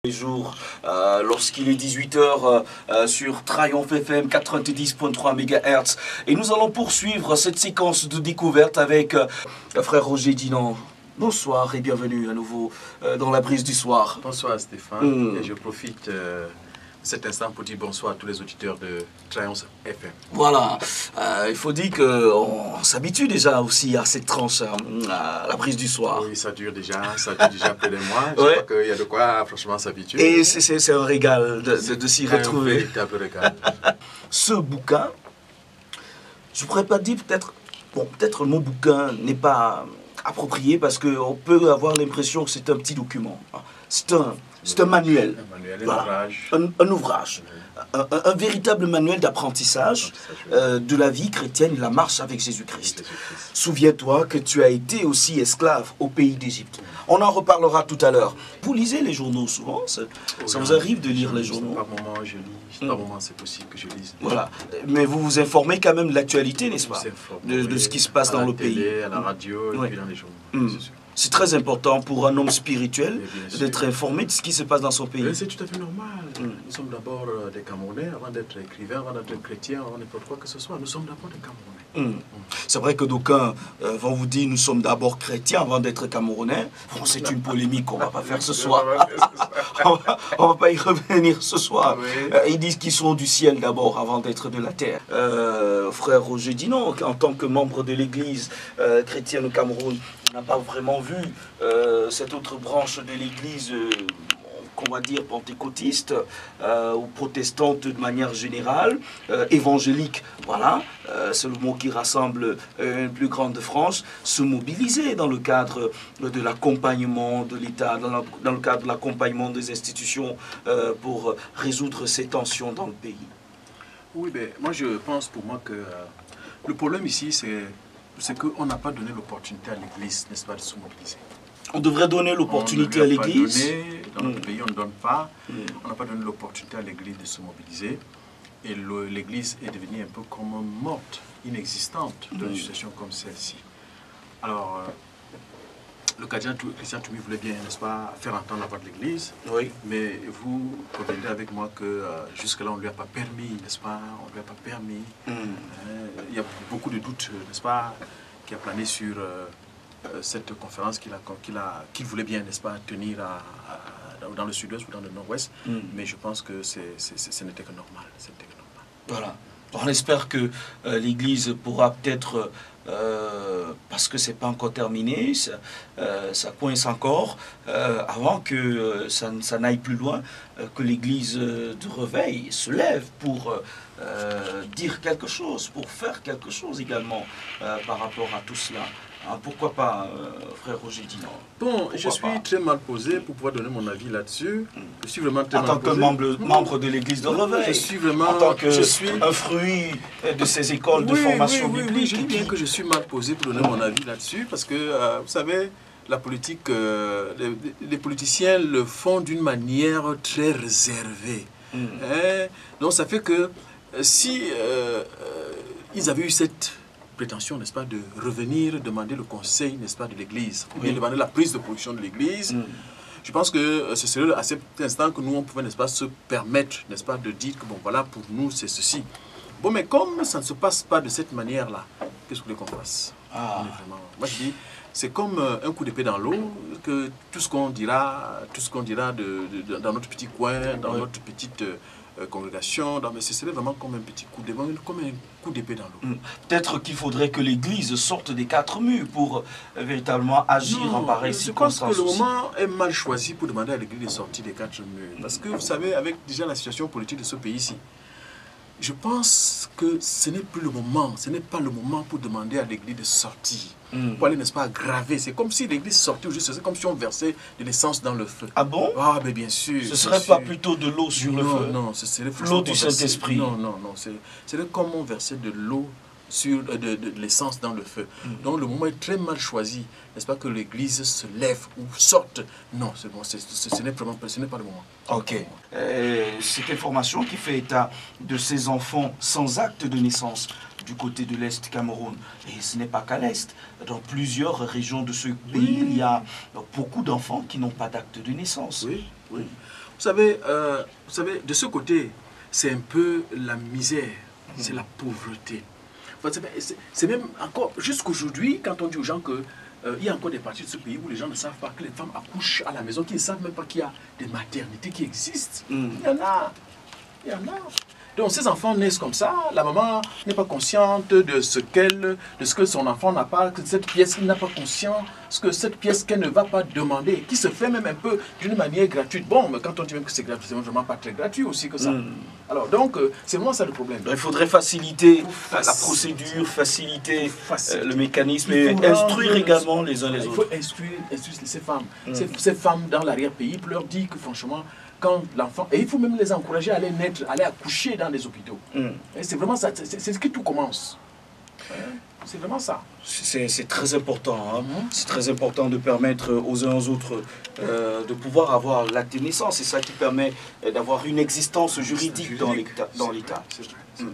Les jours, lorsqu'il est 18h sur Triumph FM 90.3 MHz. Et nous allons poursuivre cette séquence de découverte avec frère Roger Dinan. Bonsoir et bienvenue à nouveau dans la brise du soir. Bonsoir Stéphane, et je profite de cet instant pour dire bonsoir à tous les auditeurs de Triumph FM. Voilà, il faut dire qu'on s'habitue déjà aussi à cette tranche, à la brise du soir. Oui, ça dure déjà près de mois. Je crois qu'il y a de quoi franchement s'habituer. Et c'est un régal de s'y retrouver. Un véritable régal. Ce bouquin, je ne pourrais pas dire peut-être le mot bouquin n'est pas approprié parce qu'on peut avoir l'impression que c'est un petit document. C'est un manuel. Un manuel, un voilà. ouvrage. Un ouvrage. Un véritable manuel d'apprentissage de la vie chrétienne, la marche avec Jésus-Christ. Souviens-toi que tu as été aussi esclave au pays d'Égypte. On en reparlera tout à l'heure. Vous lisez les journaux souvent? Ça vous arrive de lire les journaux? Par moment, je lis. Par moment, c'est possible que je lise. Voilà. Mais vous vous informez quand même de l'actualité, n'est-ce pas? De ce qui se passe dans le pays. À la radio et puis dans les journaux. C'est sûr. C'est très important pour un homme spirituel d'être informé de ce qui se passe dans son pays. C'est tout à fait normal. Nous sommes d'abord des Camerounais, avant d'être écrivains, avant d'être chrétiens, avant n'importe quoi que ce soit. Nous sommes d'abord des Camerounais. C'est vrai que d'aucuns vont vous dire nous sommes d'abord chrétiens avant d'être Camerounais. Bon, c'est une polémique qu'on ne va pas faire ce soir. On va pas y revenir ce soir. Ils disent qu'ils sont du ciel d'abord avant d'être de la terre. Frère Roger Dinan, en tant que membre de l'église chrétienne au Cameroun, on n'a pas vraiment vu cette autre branche de l'église qu'on va dire pentecôtiste ou protestante de manière générale, évangélique, voilà, c'est le mot qui rassemble une plus grande France, se mobiliser dans le cadre de l'accompagnement de l'État, dans le cadre de l'accompagnement des institutions pour résoudre ces tensions dans le pays. Oui, ben, moi je pense pour moi que le problème ici c'est qu'on n'a pas donné l'opportunité à l'Église, n'est-ce pas, de se mobiliser. On devrait donner l'opportunité à l'Église. Dans notre pays, on ne donne pas. On n'a pas donné l'opportunité à l'Église de se mobiliser. Et l'Église est devenue un peu comme morte, inexistante dans une situation comme celle-ci. Alors, le cardinal Christian Toumi voulait bien, n'est-ce pas, faire entendre la voix de l'Église. Oui. Mais vous conviendrez avec moi que jusque-là, on ne lui a pas permis, n'est-ce pas? On ne lui a pas permis. Il y a beaucoup de doutes, n'est-ce pas, qui a plané sur cette conférence qu'il voulait bien, n'est-ce pas, tenir dans le sud-ouest ou dans le nord-ouest. Mais je pense que ce n'était que normal. Voilà. On espère que l'Église pourra peut-être, parce que ce n'est pas encore terminé, ça coince encore, avant que ça n'aille plus loin, que l'Église de réveil se lève pour dire quelque chose, pour faire quelque chose également par rapport à tout cela. Ah, pourquoi pas, frère Roger Dinan? Bon, je suis très mal posé pour pouvoir donner mon avis là-dessus. Je suis vraiment très mal posé. En tant que membre de l'église de réveil, je suis vraiment, en tant que un fruit de ces écoles de formation biblique. Je dis bien que je suis mal posé pour donner mon avis là-dessus, parce que, vous savez, la politique, les politiciens le font d'une manière très réservée. Donc ça fait que si ils avaient eu cette prétention, n'est-ce pas, de revenir demander le conseil, n'est-ce pas, de l'Église, ou bien demander la prise de position de l'Église. Je pense que ce serait à cet instant que nous, on pouvait, n'est-ce pas, se permettre, n'est-ce pas, de dire que, bon, voilà, pour nous, c'est ceci. Bon, mais comme ça ne se passe pas de cette manière-là, qu'est-ce que vous voulez qu'on fasse? Moi, je dis, c'est comme un coup d'épée dans l'eau, que tout ce qu'on dira dans notre petit coin, dans notre petite congrégation, mais ce serait vraiment comme un petit coup d'épée dans l'eau. Peut-être qu'il faudrait que l'Église sorte des quatre murs pour véritablement agir en pareille circonstance. Je pense que le moment est mal choisi pour demander à l'Église de sortir des quatre murs. Parce que vous savez, avec déjà la situation politique de ce pays-ci, je pense que ce n'est plus le moment, ce n'est pas le moment pour demander à l'Église de sortir, pour aller, n'est-ce pas, aggraver. C'est comme si l'Église sortait, c'est comme si on versait de l'essence dans le feu. Ah bon? Ah, mais bien sûr. Ce ne serait pas plutôt de l'eau sur le feu? Non, ce serait l'eau du Saint-Esprit. Non, c'est comme on versait de l'eau sur de l'essence dans le feu. Donc le moment est très mal choisi, n'est-ce pas, que l'Église se lève ou sorte. Non, c'est bon, ce n'est pas le moment. Ok. Cette information qui fait état de ces enfants sans acte de naissance du côté de l'Est Cameroun. Et ce n'est pas qu'à l'Est. Dans plusieurs régions de ce pays, il y a beaucoup d'enfants qui n'ont pas d'acte de naissance. Oui, oui. savez, de ce côté, c'est un peu la misère, c'est la pauvreté. Enfin, c'est même encore, jusqu'aujourd'hui, quand on dit aux gens que il y a encore des parties de ce pays où les gens ne savent pas que les femmes accouchent à la maison, qu'ils ne savent même pas qu'il y a des maternités qui existent. Il y en a. Il y en a. Donc ces enfants naissent comme ça, la maman n'est pas consciente de ce que son enfant n'a pas, que cette pièce, il n'a pas conscience que cette pièce qu'elle ne va pas demander, qui se fait même un peu d'une manière gratuite. Bon, mais quand on dit même que c'est gratuit, c'est vraiment pas très gratuit aussi que ça. Alors donc, c'est vraiment ça le problème. Il faudrait faciliter la procédure, faciliter le mécanisme et instruire également les uns les autres. Il faut instruire ces femmes. Ces femmes dans l'arrière-pays, pour leur dire que franchement, quand l'enfant... Et il faut même les encourager à aller naître, à aller accoucher dans les hôpitaux. C'est vraiment ça, c'est ce qui tout commence. C'est vraiment ça. C'est très important. Hein. C'est très important de permettre aux uns aux autres de pouvoir avoir l'acte de naissance. C'est ça qui permet d'avoir une existence juridique dans l'État. C'est vrai.